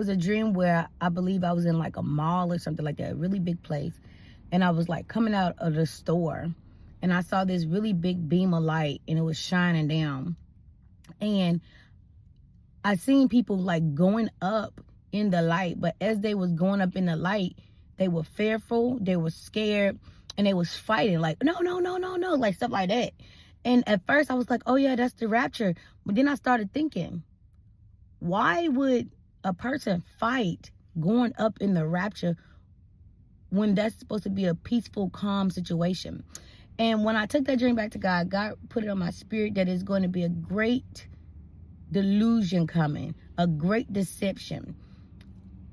was a dream where I believe I was in like a mall or something like that, a really big place. And I was like coming out of the store and I saw this really big beam of light and it was shining down. And I seen people like going up in the light, but as they was going up in the light, they were fearful, they were scared, and they was fighting like, no, no, no, no, no, like stuff like that. And at first I was like, oh yeah, that's the rapture. But then I started thinking, why would a person fight going up in the rapture when that's supposed to be a peaceful, calm situation? And when I took that dream back to God, God put it on my spirit that it's going to be a great delusion coming, a great deception.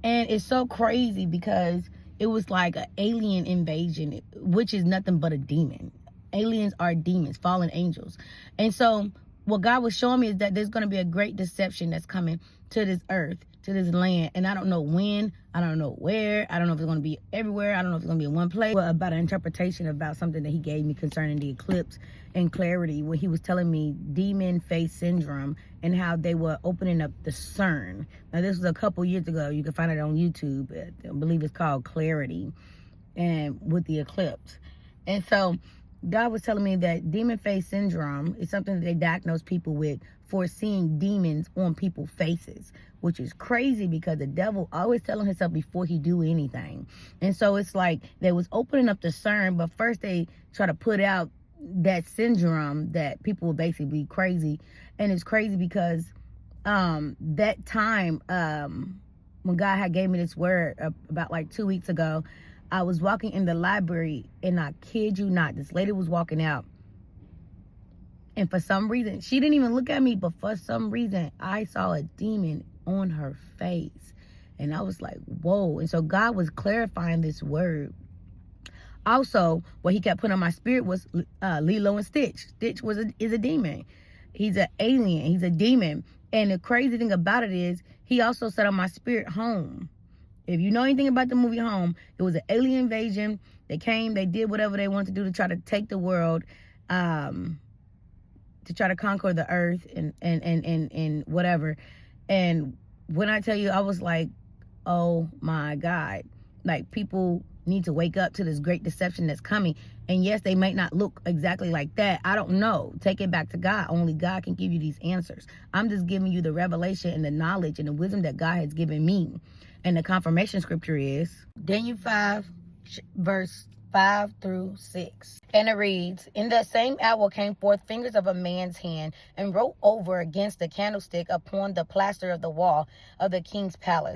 And it's so crazy because it was like an alien invasion, which is nothing but a demon. Aliens are demons, fallen angels. And so what God was showing me is that there's going to be a great deception that's coming to this earth, to this land. And I don't know when, I don't know where, I don't know if it's going to be everywhere, I don't know if it's going to be in one place. Well, about an interpretation about something that he gave me concerning the eclipse and clarity, where he was telling me demon face syndrome and how they were opening up the CERN. Now, this was a couple years ago. You can find it on YouTube. I believe it's called Clarity, and with the eclipse. And so God was telling me that demon face syndrome is something that they diagnose people with for seeing demons on people's faces, which is crazy because the devil always telling himself before he do anything. And so it's like they was opening up the CERN, but first they try to put out that syndrome that people will basically be crazy. And it's crazy because that time when God had gave me this word about like 2 weeks ago, I was walking in the library, and I kid you not, this lady was walking out. And for some reason, she didn't even look at me, but for some reason, I saw a demon on her face. And I was like, whoa. And so God was clarifying this word. Also, what he kept putting on my spirit was Lilo and Stitch. Stitch is a demon. He's an alien. He's a demon. And the crazy thing about it is, he also set on my spirit Home. If you know anything about the movie Home, it was an alien invasion. They came, they did whatever they wanted to do to try to take the world, to try to conquer the earth and whatever. And when I tell you, I was like, oh my God. Like, people need to wake up to this great deception that's coming. And yes, they might not look exactly like that. I don't know. Take it back to God. Only God can give you these answers. I'm just giving you the revelation and the knowledge and the wisdom that God has given me. And the confirmation scripture is Daniel 5, verse 5 through 6. And it reads, in that same hour came forth fingers of a man's hand, and wrote over against the candlestick upon the plaster of the wall of the king's palace.